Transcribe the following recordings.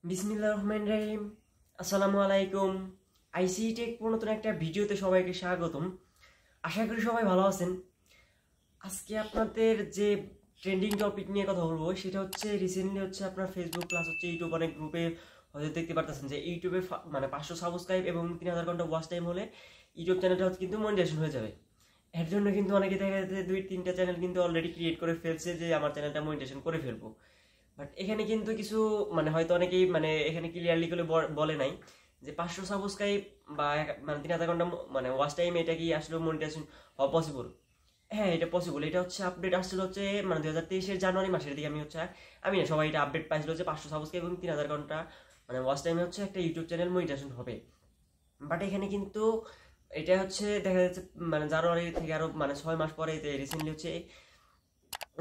বিসমিল্লাহির রহমানির রহিম। আসসালামু আলাইকুম। আইসিটি টেক নতুন একটা ভিডিওতে সবাইকে স্বাগতম। আশা করি সবাই ভালো আছেন। আজকে আপনাদের যে ট্রেন্ডিং টপিক নিয়ে কথা বলবো সেটা হচ্ছে রিসেন্টলি হচ্ছে আপনার ফেসবুক প্লাস হচ্ছে ইউটিউব অনেক গ্রুপে হয়তো দেখতে পারতেছেন যে ইউটিউবে মানে 500 সাবস্ক্রাইব এবং 3000 ঘন্টা ওয়াচ টাইম হলে ইউটিউব চ্যানেলটা কিন্তু মনিটাইজেশন হয়ে যাবে। এর জন্য কিন্তু অনেকে দেখা যাচ্ছে 2-3টা চ্যানেল কিন্তু অলরেডি ক্রিয়েট করে ফেলছে যে আমার চ্যানেলটা মনিটাইজেশন করে ফেলবো। বাট এখানে কিন্তু কিছু মানে হয়তো অনেকেই মানে এখানে ক্লিয়ারলি করে বলে নাই যে 500 সাবস্ক্রাইব বা মানে 3000 ঘন্টা মানে ওয়াচ টাইম এটা কি আসলে মনিটাইজেশন হওয়া পসিবল। হ্যাঁ, এটা পসিবল। এটা হচ্ছে আপডেট আসছিল হচ্ছে মানে 2023-এর জানুয়ারি মাসের দিকে আমি না সবাই এটা আপডেট পাইছিল যে 500 সাবস্ক্রাইব এবং 3000 ঘন্টা মানে ওয়াচ টাইমে হচ্ছে একটা ইউটিউব চ্যানেল মনিটাইজেশন হবে। বাট এখানে কিন্তু এটা হচ্ছে দেখা যাচ্ছে মানে জানুয়ারি থেকে আরো মানে 6 মাস পরে রিসেন্টলি হচ্ছে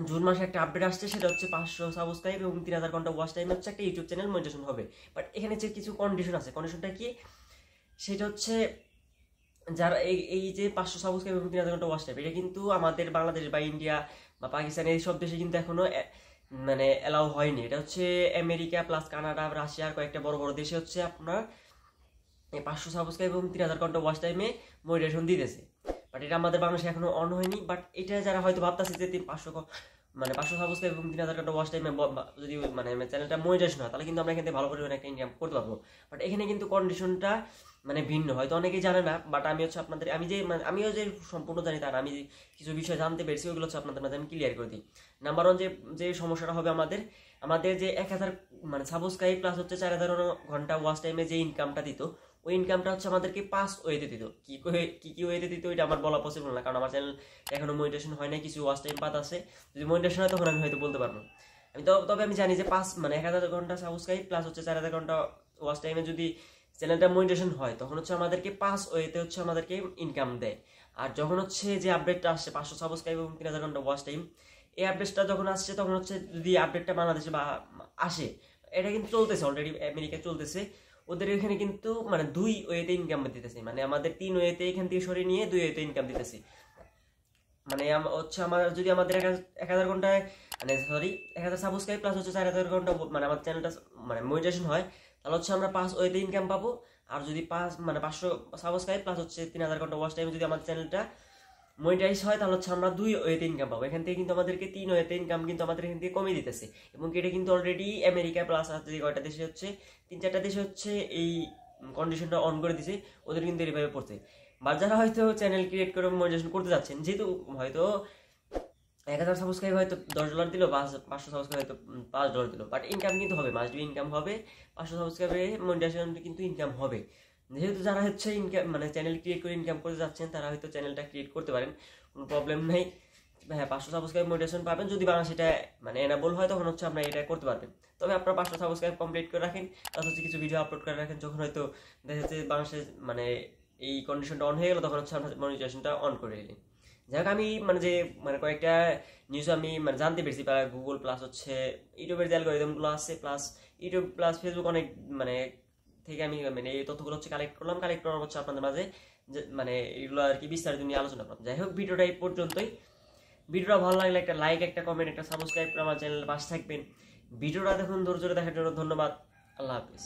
জুন মাসে একটা আপডেট আসছে, সেটা হচ্ছে 500 সাবস্ক্রাইব এবং 3000 ঘন্টা ওয়াচ টাইম হচ্ছে একটা ইউটিউব চ্যানেল মনিটাইজেশন হবে। বাট এখানে যে কিছু কন্ডিশন আছে, কন্ডিশনটা কি সেটা হচ্ছে যারা এই যে 500 সাবস্ক্রাইব এবং 3000 ঘন্টা ওয়াচ টাইম এটা কিন্তু আমাদের বাংলাদেশ বা ইন্ডিয়া বা পাকিস্তান এই সব দেশে কিন্তু এখনো মানে অ্যালাউ হয়নি। এটা হচ্ছে আমেরিকা প্লাস কানাডা রাশিয়ার কয়েকটা বড় বড় দেশে হচ্ছে আপনার এই 500 সাবস্ক্রাইব এবং 3000 ঘন্টা ওয়াচ টাইমে মনিটাইজেশন দিতেছে। বাট এটা আমাদের বাংলাদেশে এখনো অন হয়নি। বাট এটা যারা হয়তো ভাবতেছে যে 500 সাবস্ক্রাইব এবং 3000 ঘন্টা ওয়াচ টাইমে যদি মানে চ্যানেলটা মনিটাইজেশন হয় তাহলে কিন্তু আমরা এখান থেকে ভালো পরিমাণে একটা ইনকাম করতে পারবো। বাট এখানে কিন্তু কন্ডিশনটা মানে ভিন্ন, হয়তো অনেকেই জানে না। বাট আমি হচ্ছে আপনাদের আমিও যে সম্পূর্ণ জানি তার আমি যে কিছু বিষয় জানতে পেরেছি ওইগুলো হচ্ছে আপনাদের মাঝে আমি ক্লিয়ার করে দিই। নাম্বার ওয়ান যে সমস্যাটা হবে আমাদের যে 1000 মানে সাবস্ক্রাইব প্লাস হচ্ছে 4000 ঘন্টা ওয়াচ টাইমে যে ইনকামটা দিত ওই ইনকামটা হচ্ছে আমাদেরকে 5 ওয়েতে দিত। কি ওয়েতে দিত এটা আমার বলা পসিবল না, কারণ আমার চ্যানেল এখনো মনিটাইজেশন হয় না, কিছু ওয়াচ টাইম পাত আছে। যদি মনিটাইজেশন হয় তখন আমি হয়তো বলতে পারবো। তবে আমি জানি যে 1000 ঘন্টা সাবস্ক্রাইব প্লাস হচ্ছে 4000 ঘন্টা ওয়াচ টাইমে যদি চ্যানেলটা মনিটাইজেশন হয় তখন হচ্ছে আমাদেরকে 5 ওয়েতে হচ্ছে আমাদেরকে ইনকাম দেয়। আর যখন হচ্ছে যে আপডেটটা আসছে 500 সাবস্ক্রাইব এবং 3000 ঘন্টা ওয়াচ টাইম, এই আপডেটটা যখন আসছে তখন হচ্ছে যদি আপডেটটা বাংলাদেশে বা আসে, এটা কিন্তু চলতেছে অলরেডি, আমেরিকা চলতেছে, ওদের এখানে কিন্তু মানে 2 ওয়েতে ইনকাম দিতেছে। মানে আমাদের 3 ওয়েতে এখান থেকে সরিয়ে নিয়ে 2 ওয়েতে ইনকাম দিতেছে। মানে হচ্ছে যদি আমাদের 1000 ঘন্টায় মানে সরি 1000 সাবস্ক্রাইব প্লাস হচ্ছে 4000 ঘন্টা মানে আমার চ্যানেলটা মানে মনিটাইজেশন হয় তাহলে হচ্ছে আমরা 5 ওয়েতে ইনকাম পাবো। আর যদি 500 সাবস্ক্রাইব প্লাস হচ্ছে 3000 ঘন্টা ওয়াচ টাইম যদি আমার চ্যানেলটা মনিটাইজ হয় তাহলে হচ্ছে আমরা 2 ওয়েতে ইনকাম পাবো। এখান থেকে কিন্তু আমাদেরকে 3 ওয়েতে ইনকাম কিন্তু আমাদের এখান থেকে কমিয়ে দিতেছে। এবং এটা কিন্তু অলরেডি আমেরিকা প্লাস যে কয়টা দেশে হচ্ছে 3-4টা দেশে হচ্ছে এই কন্ডিশনটা অন করে দিছে, ওদের কিন্তু এইভাবে পড়ছে। বা যারা হয়তো চ্যানেল ক্রিয়েট করে মনিটাইজেশন করতে যাচ্ছেন, যেহেতু হয়তো 1000 সাবস্ক্রাইব হয়তো $10 দিল, 500 সাবস্ক্রাইব হয়তো $5 দিল, বাট ইনকাম কিন্তু হবে, মাস্ট বি ইনকাম হবে। 500 সাবস্ক্রাইবে মনিটাইজেশন কিন্তু ইনকাম হবে। যেহেতু যারা হচ্ছে ইনকাম মানে চ্যানেল ক্রিয়েট করে ইনকাম করতে যাচ্ছেন তারা হয়তো চ্যানেলটা ক্রিয়েট করতে পারেন, কোনো প্রবলেম নেই। হ্যাঁ, 500 সাবস্ক্রাইব মোটিভেশন পাবেন, যদি বাংলা সেটা মানে এনাবল হয় তখন হচ্ছে আপনারা এটা করতে পারবেন। তবে আপনারা 500 সাবস্ক্রাইব কমপ্লিট করে রাখেন, তারপর হচ্ছে কিছু ভিডিও আপলোড করে রাখেন, যখন হয়তো দেখা যাচ্ছে বাংলাদেশে মানে এই কন্ডিশনটা অন হয়ে গেল তখন হচ্ছে আপনার মনিটাইজেশনটা অন করে দিলেন। যাই হোক, আমি মানে যে মানে কয়েকটা নিউজ আমি মানে জানতে পেরেছি গুগল প্লাস হচ্ছে ইউটিউবের যে অ্যালগরিদমগুলো আছে প্লাস ইউটিউব প্লাস ফেসবুক অনেক মানে থেকে আমি মানে এই তথ্যগুলো হচ্ছে কালেক্ট করার হচ্ছে আপনাদের মাঝে মানে এগুলো আর কি বিস্তারিত নিয়ে আলোচনা করলাম। যাই হোক, ভিডিওটা এই পর্যন্তই। ভিডিওটা ভালো লাগলে একটা লাইক, একটা কমেন্ট, একটা সাবস্ক্রাইব করে আমার চ্যানেলের পাশে থাকবেন। ভিডিওটা দেখুন, ধৈর্য ধরে দেখার জন্য ধন্যবাদ। আল্লাহ হাফিজ।